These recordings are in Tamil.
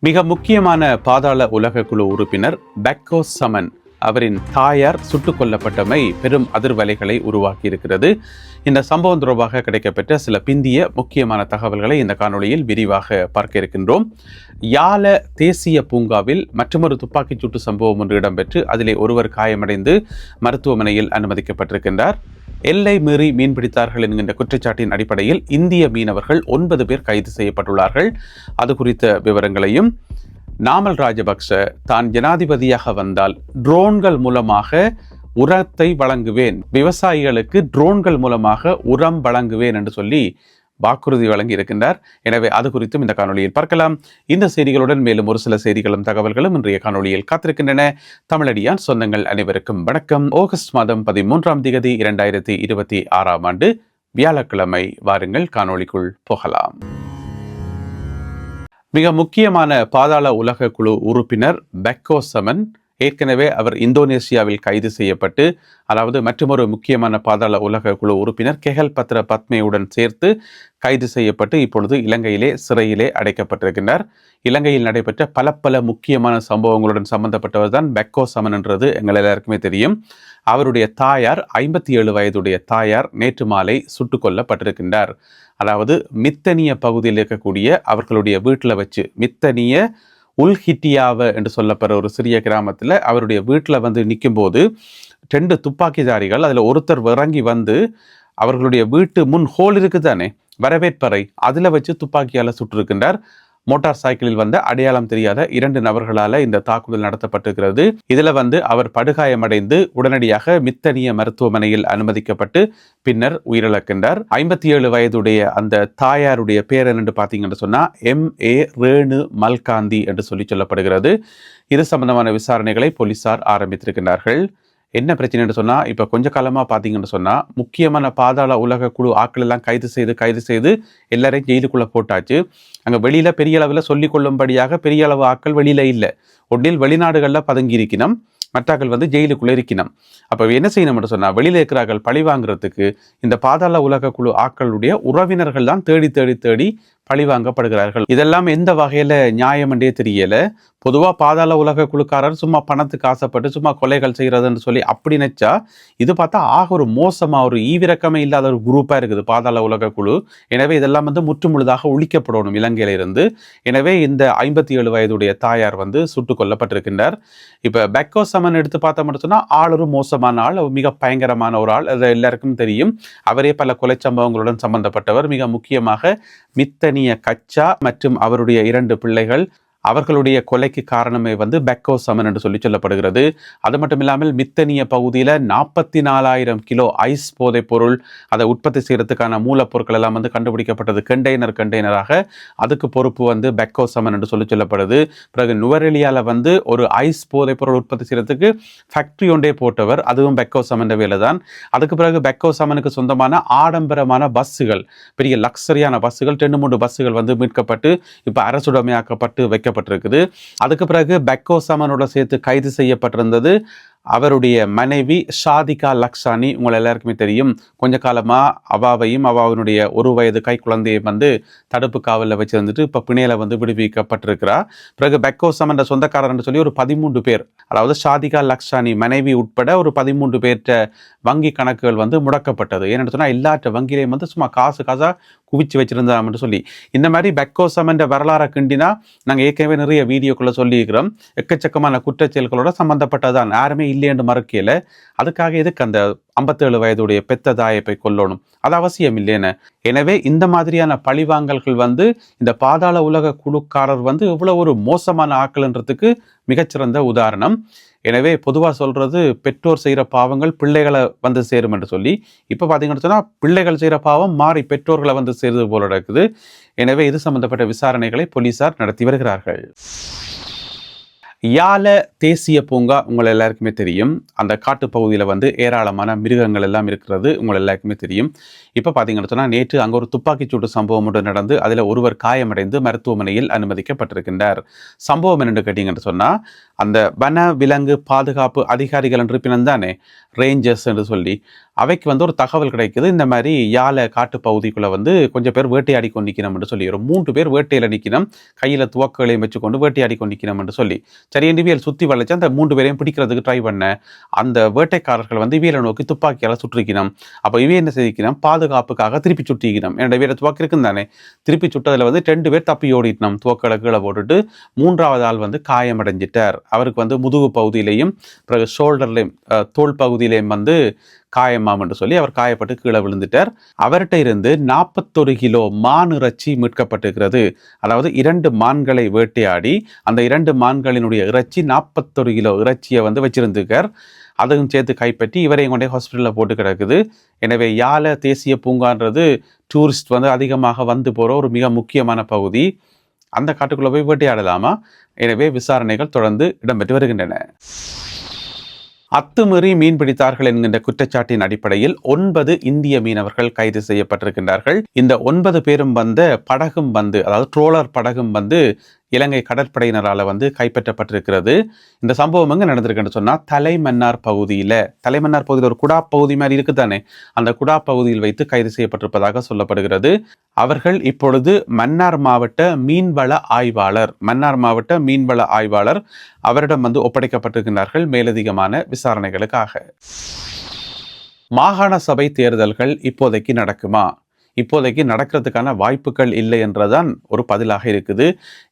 மிக முக்கியமான பாதாள உலக குழு உறுப்பினர் பெக்கோ சமன் அவரின் தாயார் சுட்டுக் கொல்லப்பட்டமை பெரும் அதிர்வலைகளை உருவாக்கி இருக்கிறது. இந்த சம்பவம் தொடர்பாக கிடைக்கப்பெற்ற சில பிந்திய முக்கியமான தகவல்களை இந்த காணொளியில் விரிவாக பார்க்க இருக்கின்றோம். யால தேசிய பூங்காவில் மற்றொரு துப்பாக்கிச் சூட்டு சம்பவம் ஒன்று இடம்பெற்று அதிலே ஒருவர் காயமடைந்து மருத்துவமனையில் அனுமதிக்கப்பட்டிருக்கின்றார். எல்லை மீறி மீன்பிடித்தார்கள் என்கின்ற குற்றச்சாட்டின் அடிப்படையில் இந்திய மீனவர்கள் 9 பேர் கைது செய்யப்பட்டுள்ளார்கள். அது குறித்த விவரங்களையும், நாமல் ராஜபக்ச தான் ஜனாதிபதியாக வந்தால் ட்ரோன்கள் மூலமாக உரத்தை வழங்குவேன், விவசாயிகளுக்கு ட்ரோன்கள் மூலமாக உரம் வழங்குவேன் என்று சொல்லி வாக்குறுதி வழங்கி இருக்கின்றார். எனவே அது குறித்தும் இந்த காணொலியில் பார்க்கலாம். இந்த செய்திகளுடன் மேலும் ஒரு சில செய்திகளும் தகவல்களும் இன்றைய காணொலியில் காத்திருக்கின்றன. தமிழடியான் சொந்தங்கள் அனைவருக்கும் வணக்கம். ஆகஸ்ட் மாதம் 13ஆம் தேதி 2026ஆம் ஆண்டு வியாழக்கிழமை. வாருங்கள் காணொலிக்குள் போகலாம். மிக முக்கியமான பாதாள உலக குழு உறுப்பினர் பெக்கோ சமன் ஏற்கனவே அவர் இந்தோனேசியாவில் கைது செய்யப்பட்டு, அதாவது மற்றொரு முக்கியமான பாதாள உலக குழு உறுப்பினர் கெஹல் பத்ர பத்மேயுடன் சேர்த்து கைது செய்யப்பட்டு இப்பொழுது இலங்கையிலே சிறையிலே அடைக்கப்பட்டிருக்கின்றார். இலங்கையில் நடைபெற்ற பல முக்கியமான சம்பவங்களுடன் சம்பந்தப்பட்டவர் தான் பெக்கோ சமன் என்றது எங்கள் எல்லாருக்குமே தெரியும். அவருடைய தாயார் 57 வயதுடைய தாயார் நேற்று மாலை சுட்டுக் கொல்லப்பட்டிருக்கின்றார். அதாவது மித்தனிய பகுதியில் இருக்கக்கூடிய அவர்களுடைய வீட்டில் வச்சு, மித்தனிய உல்ஹிட்டியாவ என்று சொல்லப்படுற ஒரு சிறிய கிராமத்தில் அவருடைய வீட்டில் வந்து நிற்கும்போது 2 துப்பாக்கிதாரிகள், அதில் ஒருத்தர் இறங்கி வந்து அவர்களுடைய வீட்டு முன் ஹோல் இருக்குதானே, வரவேற்பறை, அதில் வச்சு துப்பாக்கியால் சுட்டிருக்கின்றார். மோட்டார் சைக்கிளில் வந்த அடையாளம் தெரியாத 2 நபர்களால் இந்த தாக்குதல் நடத்தப்பட்டிருக்கிறது. இதில் வந்து அவர் படுகாயமடைந்து உடனடியாக மித்தனிய மருத்துவமனையில் அனுமதிக்கப்பட்டு பின்னர் உயிரிழக்கின்றார். 57 வயதுடைய அந்த தாயாருடைய பேர் என்று பார்த்தீங்கன்னு சொன்னால் M.A. ரேணு மல்காந்தி என்று சொல்லப்படுகிறது. இது சம்பந்தமான விசாரணைகளை போலீசார் ஆரம்பித்திருக்கிறார்கள். என்ன பிரச்சனைன்னு சொன்னால், இப்போ கொஞ்ச காலமாக பார்த்தீங்கன்னு சொன்னால் முக்கியமான பாதாள உலக குழு ஆக்கள் எல்லாம் கைது செய்து எல்லாரையும் ஜெயிலுக்குள்ளே போட்டாச்சு. அங்கே வெளியில் பெரிய அளவில் சொல்லிக்கொள்ளும்படியாக பெரிய அளவு ஆக்கள் வெளியில் இல்லை. ஒன்றில் வெளிநாடுகளில் பதுங்கி இருக்கணும், மற்றாக்கள் வந்து ஜெயிலுக்குள்ளே இருக்கணும். அப்போ என்ன செய்யணும்னு சொன்னால், வெளியில் இருக்கிறார்கள் பழி வாங்குறதுக்கு இந்த பாதாள உலக குழு ஆக்களுடைய உறவினர்கள் தான் தேடி பழி வாங்கப்படுகிறார்கள். இதெல்லாம் எந்த வகையில் நியாயம் என்றே தெரியல. பொதுவாக பாதாள உலக குழுக்காரர் சும்மா பணத்துக்கு ஆசைப்பட்டு சும்மா கொலைகள் செய்கிறதுன்னு சொல்லி அப்படி நினைச்சா, இது பார்த்தா ஒரு மோசமாக ஒரு ஈவிரக்கமே இல்லாத ஒரு குரூப்பாக இருக்குது பாதாள உலக குழு. எனவே இதெல்லாம் வந்து முற்றுமுழுதாக ஒழிக்கப்படணும் இலங்கையிலிருந்து. எனவே இந்த 57 வயதுடைய தாயார் வந்து சுட்டுக் கொல்லப்பட்டிருக்கின்றார். இப்போ பெக்கோ சமன் எடுத்து பார்த்தோம்னு சொன்னால் ஆள் ஒரு மோசமான ஆள், மிக பயங்கரமான ஒரு ஆள், அது எல்லாருக்கும் தெரியும். அவரே பல கொலை சம்பவங்களுடன் சம்பந்தப்பட்டவர். மிக முக்கியமாக மித்தனிய கச்சா மற்றும் அவருடைய 2 பிள்ளைகள், அவர்களுடைய கொலைக்கு காரணமே வந்து பெக்கோ சமன் என்று சொல்லப்படுகிறது. அது மட்டும் இல்லாமல் மித்தனிய பகுதியில் 44,000 கிலோ ஐஸ் போதைப் பொருள், அதை உற்பத்தி செய்யறதுக்கான மூலப்பொருட்கள் எல்லாம் வந்து கண்டுபிடிக்கப்பட்டது கண்டெய்னராக. அதுக்கு பொறுப்பு வந்து பெக்கோ சமன் என்று சொல்லப்படுது. பிறகு நுவரெலியால வந்து ஒரு ஐஸ் போதைப் பொருள் உற்பத்தி செய்யறதுக்கு ஃபேக்டரி ஒன்றே போட்டவர், அதுவும் பெக்கோ சமன் வேலை தான். அதுக்கு பிறகு பெக்கோ சமனுக்கு சொந்தமான ஆடம்பரமான பஸ்ஸுகள், பெரிய லக்ஸரியான பஸ்ஸுகள் 2-3 பஸ்ஸுகள் வந்து மீட்கப்பட்டு இப்போ அரசுடைமையாக்கப்பட்டு வைக்கப்பட்டிருக்குது. அதுக்கு பிறகு பெக்கோ சமனோட சேர்த்து கைது செய்யப்பட்டிருந்தது அவருடைய மனைவி ஷாதிகா லக்ஷானி. உங்களை எல்லாருக்குமே தெரியும். கொஞ்ச காலமாக அவாவையும் அவாவினுடைய 1 வயது கை குழந்தையை வந்து தடுப்பு காவலில் வச்சிருந்துட்டு இப்போ பிணையில வந்து விடுவிக்கப்பட்டிருக்கிறார். பிறகு பெக்கோ சமன் சொந்தக்காரர்னு சொல்லி ஒரு 13 பேர், அதாவது ஷாதிகா லக்ஷானி மனைவி உட்பட ஒரு 13 பேர்ட்ட வங்கி கணக்குகள் வந்து முடக்கப்பட்டது. ஏன்னு சொன்னால் எல்லாற்ற வங்கியிலையும் வந்து சும்மா காசாக குவிச்சு வச்சிருந்தான்னு சொல்லி. இந்த மாதிரி பெக்கோ சமன் வரலாறை கிண்டினா நாங்கள் ஏற்கனவே நிறைய வீடியோக்குள்ள சொல்லியிருக்கிறோம். எக்கச்சக்கமான குற்றச்செயல்களோட சம்பந்தப்பட்டதான், யாருமே இல்லையென்று மறுக்கையில். அதுக்காக எதுக்கு அந்த 57 வயதுடைய பெத்த தாயை போய் கொல்லணும்? அது அவசியம் இல்லைன்னு. எனவே இந்த மாதிரியான பழிவாங்கல்கள் வந்து இந்த பாதாள உலக குழுக்காரர் வந்து இவ்வளவு ஒரு மோசமான ஆக்கல்ன்றதுக்கு மிகச்சிறந்த உதாரணம். எனவே பொதுவாக சொல்றது, பெற்றோர் செய்கிற பாவங்கள் பிள்ளைகளை வந்து சேரும் என்று சொல்லி. இப்போ பார்த்தீங்கன்னு சொன்னால் பிள்ளைகள் செய்கிற பாவம் மாறி பெற்றோர்களை வந்து சேருது போல இருக்குது. எனவே இது சம்பந்தப்பட்ட விசாரணைகளை போலீசார் நடத்தி வருகிறார்கள். யால தேசிய பூங்கா உங்கள் எல்லாருக்குமே தெரியும். அந்த காட்டுப்பகுதியில் வந்து ஏராளமான மிருகங்கள் எல்லாம் இருக்கிறது உங்கள் எல்லாருக்குமே தெரியும். இப்போ பார்த்தீங்கன்னு சொன்னால் நேற்று அங்கே ஒரு துப்பாக்கிச்சூட்டு சம்பவம் ஒன்று நடந்து அதில் ஒருவர் காயமடைந்து மருத்துவமனையில் அனுமதிக்கப்பட்டிருக்கின்றார். சம்பவம் என்னென்று கேட்டீங்கன்னு சொன்னால், அந்த வன விலங்கு பாதுகாப்பு அதிகாரிகள் என்று பின்னந்தானே ரேஞ்சர்ஸ் என்று சொல்லி அவைக்கு வந்து ஒரு தகவல் கிடைக்குது. இந்த மாதிரி யாழ காட்டு பகுதிக்குள்ள வந்து கொஞ்சம் பேர் வேட்டையாடி கொண்டு நிற்கணும் என்று சொல்லி, ஒரு 3 பேர் வேட்டையில நிற்கணும், கையில துவக்கங்களையும் வச்சுக்கொண்டு வேட்டையாடி கொண்டு நிற்கணும் என்று சொல்லி, சரி என்று இவியல் சுத்தி வளைச்சு அந்த 3 பேரையும் பிடிக்கிறதுக்கு ட்ரை பண்ண அந்த வேட்டைக்காரர்கள் வந்து இவியலை நோக்கி துப்பாக்கியால சுற்றிக்கணும். அப்ப இவை என்ன செய்யணும், பாதுகாப்புக்காக திருப்பி சுற்றிக்கணும். என்னோட இவியலை துவக்கி இருக்குன்னு தானே, திருப்பி சுட்டதுல வந்து 2 பேர் தப்பி ஓடிட்டணும். துவக்களை கீழே போட்டுட்டு 3வது ஆள் வந்து காயமடைஞ்சிட்டார். அவருக்கு வந்து முதுகு பகுதியிலையும் பிறகு ஷோல்டர்லையும் தோல் பகுதியிலையும் வந்து காயமாம் என்று சொல்லி அவர் காயப்பட்டு கீழே விழுந்துட்டார். அவர்கிட்ட இருந்து 41 கிலோ மான் இறைச்சி மீட்கப்பட்டிருக்கிறது. அதாவது 2 மான்களை வேட்டையாடி அந்த 2 மான்களினுடைய இறைச்சி 41 கிலோ இறைச்சியை வந்து வச்சிருந்திருக்கார். அதுவும் சேர்த்து கைப்பற்றி இவரையும் கொண்டே ஹாஸ்பிட்டலில் போட்டு கிடக்குது. எனவே யாழ தேசிய பூங்கான்றது டூரிஸ்ட் வந்து அதிகமாக வந்து போகிற ஒரு மிக முக்கியமான பகுதி. அந்த காட்டுக்குள்ளே போய் வேட்டையாடலாமா? எனவே விசாரணைகள் தொடர்ந்து இடம்பெற்று வருகின்றன. அத்துமீறி மீன் பிடித்தார்கள் என்கின்ற குற்றச்சாட்டின் அடிப்படையில் 9 இந்திய மீனவர்கள் கைது செய்யப்பட்டிருக்கின்றார்கள். இந்த 9 பேரும் வந்த படகும் வந்து, அதாவது ட்ரோலர் படகும் வந்து இலங்கை கடற்படையினரால் வந்து கைப்பற்றப்பட்டிருக்கிறது. இந்த சம்பவம் எங்கே நடந்திருக்குன்னு சொன்னால் தலைமன்னார் பகுதியில் ஒரு குடா பகுதி மாதிரி இருக்குதானே, அந்த குடா பகுதியில் வைத்து கைது செய்யப்பட்டிருப்பதாக சொல்லப்படுகிறது. அவர்கள் இப்பொழுது மன்னார் மாவட்ட மீன்வள ஆய்வாளர் அவரிடம் வந்து ஒப்படைக்கப்பட்டிருக்கிறார்கள் மேலதிகமான விசாரணைகளுக்காக. மாகாண சபை தேர்தல்கள் இப்போதைக்கு நடக்குமா? இப்போதைக்கு நடக்கிறதுக்கான வாய்ப்புகள் இல்லை என்றதான் ஒரு பதிலாக இருக்குது.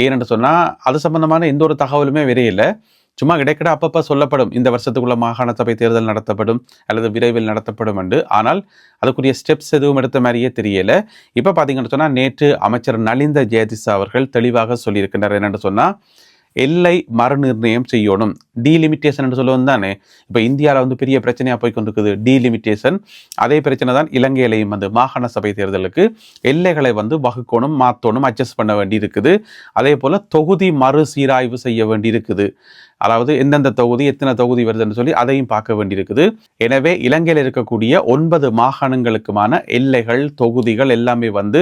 ஏனென்று சொன்னால் அது சம்பந்தமான எந்த ஒரு தகவலுமே விரையில்லை. சும்மா இடைக்கிட அப்பப்போ சொல்லப்படும் இந்த வருஷத்துக்குள்ள மாகாண சபை தேர்தல் நடத்தப்படும் அல்லது விரைவில் நடத்தப்படும் என்று. ஆனால் அதுக்குரிய ஸ்டெப்ஸ் எதுவும் எடுத்த மாதிரியே தெரியல. இப்போ பார்த்தீங்கன்னு சொன்னால் நேற்று அமைச்சர் நலிந்த ஜெயதிசா அவர்கள் தெளிவாக சொல்லியிருக்கின்றார். என்னென்னு சொன்னால் எல்லை மறுநிர்ணயம் செய்யணும், டீலிமிட்டேஷன் என்று சொல்லுவது தானே. இப்போ இந்தியாவில் வந்து பெரிய பிரச்சனையாக போய் கொண்டிருக்குது டீலிமிட்டேஷன். அதே பிரச்சனை தான் இலங்கையிலையும் வந்து மாகாண சபை தேர்தலுக்கு எல்லைகளை வந்து வகுக்கணும், மாற்றணும், அட்ஜஸ்ட் பண்ண வேண்டி இருக்குது. அதே போல் தொகுதி மறுசீராய்வு செய்ய வேண்டி இருக்குது. அதாவது எந்தெந்த தொகுதி எத்தனை தொகுதி வருதுன்னு சொல்லி அதையும் பார்க்க வேண்டியிருக்குது. எனவே இலங்கையில் இருக்கக்கூடிய 9 மாகாணங்களுக்குமான எல்லைகள் தொகுதிகள் எல்லாமே வந்து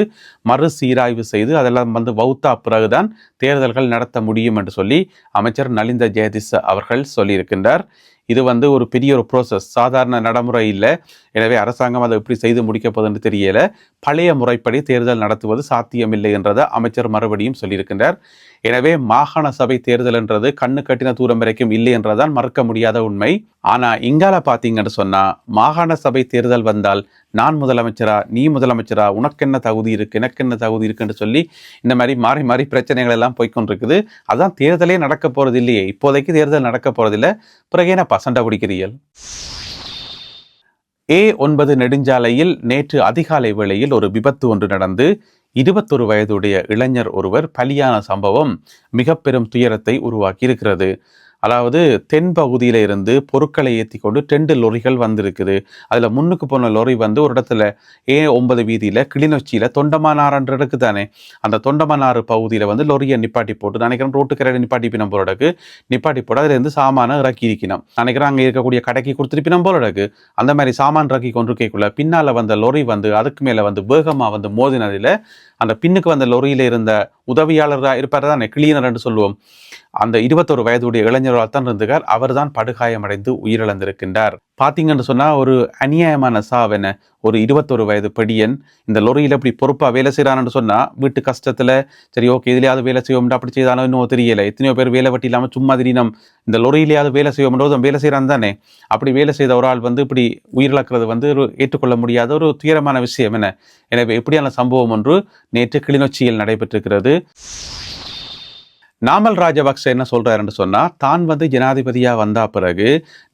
மறுசீராய்வு செய்து அதெல்லாம் வந்து வௌத்தா பிறகுதான் தேர்தல்கள் நடத்த முடியும் என்று சொல்லி அமைச்சர் நலிந்த ஜெயதிச அவர்கள் சொல்லியிருக்கின்றார். இது வந்து ஒரு பெரிய ஒரு ப்ரோசஸ், சாதாரண நடைமுறை இல்லை. எனவே அரசாங்கம் அதை எப்படி செய்து முடிக்க போகுதுன்னு தெரியல. பழைய முறைப்படி தேர்தல் நடத்துவது சாத்தியமில்லை என்றதை அமைச்சர் மறுபடியும் சொல்லியிருக்கின்றார். எனவே மாகாண சபை தேர்தல் என்றது கண்ணு கட்டின தூரம் வரைக்கும் இல்லை என்றதான் மறுக்க முடியாத உண்மை. ஆனால் இங்கால பார்த்தீங்கன்னு சொன்னால் மாகாண சபை தேர்தல் வந்தால் நான் முதலமைச்சரா, நீ முதலமைச்சரா, உனக்கு என்ன தகுதி இருக்குது, எனக்கு என்ன தகுதி இருக்குன்னு சொல்லி இந்த மாதிரி மாறி மாறி பிரச்சனைகள் எல்லாம் போய்கொண்டிருக்குது. அதான் தேர்தலே நடக்க போகிறது இல்லையே. இப்போதைக்கு தேர்தல் நடக்க போகிறதில்லை, பிறகு என்ன சண்டை பிடிக்கிறீர்கள்? A9 நெடுஞ்சாலையில் நேற்று அதிகாலை வேளையில் ஒரு விபத்து ஒன்று நடந்து 21 வயதுடைய இளைஞர் ஒருவர் பலியான சம்பவம் மிக பெரும் துயரத்தை உருவாக்கி இருக்கிறது. அதாவது தென் பகுதியில இருந்து பொருட்களை ஏற்றி கொண்டு 2 லொரிகள் வந்திருக்குது. அதுல முன்னுக்கு போன லொரி வந்து ஒரு இடத்துல A9 வீதியில கிளிநொச்சியில தொண்டமானாறு இருக்குதானே, அந்த தொண்டமானாறு பகுதியில வந்து லொரியை நிப்பாட்டி போட்டு நினைக்கிறேன் ரோட்டுக்கரையில நிப்பாட்டிப்பினம் போலடக்கு, நிப்பாட்டி போட்டு அதுல இருந்து சாமான இறக்கி இருக்கணும். நினைக்கிறேன் அங்கே இருக்கக்கூடிய கடைக்கு கொடுத்துருப்பினம் போலடக்கு. அந்த மாதிரி சாமான் இறக்கி கொண்டிருக்கக்குள்ள பின்னால வந்த லொரி வந்து அதுக்கு மேல வந்து வேகமா வந்து மோதினதில் அந்த பின்னுக்கு வந்த லொரியில இருந்த உதவியாளராக இருப்பார் தானே, கிளீனர் என்று சொல்லுவோம், அந்த 21 வயதுடைய இளைஞரால் தான் இருந்துக்கார். அவர் தான் படுகாயமடைந்து உயிரிழந்திருக்கின்றார். பார்த்தீங்கன்னு சொன்னால் ஒரு அநியாயமான சாவென. ஒரு 21 வயது படியன் இந்த லொரியில் இப்படி பொறுப்பாக வேலை செய்கிறான்னு சொன்னால் வீட்டு கஷ்டத்தில் சரி ஓகே இதுலையாவது வேலை செய்வோம்னா அப்படி செய்தாலும் இன்னும் தெரியலை. எத்தனையோ பேர் வேலை வெட்டி இல்லாமல் சும்மா தினம் இந்த லொரியிலேயாவது வேலை செய்வோம்ன்றதும் வேலை செய்கிறான் தானே. அப்படி வேலை செய்த ஒரு ஆள் வந்து இப்படி உயிரிழக்கிறது வந்து ஒரு ஏற்றுக்கொள்ள முடியாத ஒரு துயரமான விஷயம் என. எனவே எப்படியான சம்பவம் ஒன்று நேற்று கிளிநொச்சியில் நடைபெற்றிருக்கிறது. நாமல் ராஜபக்ச என்ன சொல்றாருன்னு சொன்னா, தான் வந்து ஜனாதிபதியா வந்தா பிறகு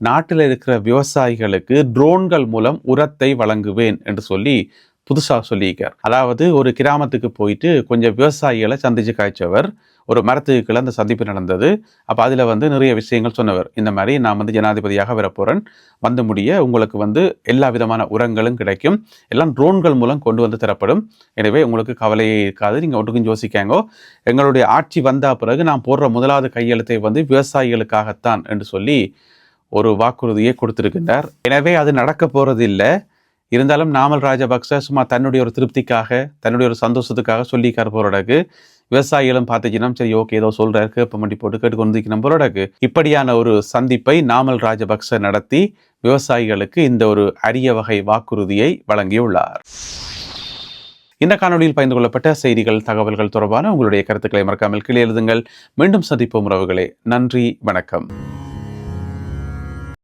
நாட்டில் இருக்கிற விவசாயிகளுக்கு ட்ரோன்கள் மூலம் உரத்தை வழங்குவேன் என்று சொல்லி புதுசாக சொல்லியிருக்கார். அதாவது ஒரு கிராமத்துக்கு போயிட்டு கொஞ்சம் விவசாயிகளை சந்திச்சு காய்ச்சவர். ஒரு மரத்துக்குள்ள அந்த சந்திப்பு நடந்தது. அப்போ அதில் வந்து நிறைய விஷயங்கள் சொன்னவர். இந்த மாதிரி நான் வந்து ஜனாதிபதியாக வரப்போகிறேன், வந்து முடிய உங்களுக்கு வந்து எல்லா விதமான உரங்களும் கிடைக்கும், எல்லாம் ட்ரோன்கள் மூலம் கொண்டு வந்து தரப்படும். எனவே உங்களுக்கு கவலையே இருக்காது, நீங்கள் ஒன்றுக்கும் யோசிக்காங்கோ. எங்களுடைய ஆட்சி வந்த பிறகு நான் போடுற முதலாவது கையெழுத்தை வந்து விவசாயிகளுக்காகத்தான் என்று சொல்லி ஒரு வாக்குறுதியை கொடுத்திருக்கின்றார். எனவே அது நடக்க போகிறது இல்லை. இருந்தாலும் நாமல் ராஜபக்ச சும்மா தன்னுடைய ஒரு திருப்திக்காக, தன்னுடைய ஒரு சந்தோஷத்துக்காக சொல்லிக்கார் போறடக்கு. விவசாயிகளும் பார்த்துச்சுன்னா சரி ஓகே ஏதோ சொல்றாரு கேப்ப மண்டி போட்டு கேட்டுக்கொண்டிருக்கணும் போலடக்கு. இப்படியான ஒரு சந்திப்பை நாமல் ராஜபக்ச நடத்தி விவசாயிகளுக்கு இந்த ஒரு அரிய வகை வாக்குறுதியை வழங்கியுள்ளார். இந்த காணொலியில் பகிர்ந்து கொள்ளப்பட்ட செய்திகள், தகவல்கள் தொடர்பான உங்களுடைய கருத்துக்களை மறக்காமல் கீழே எழுதுங்கள். மீண்டும் சந்திப்போம் உறவுகளே. நன்றி, வணக்கம்.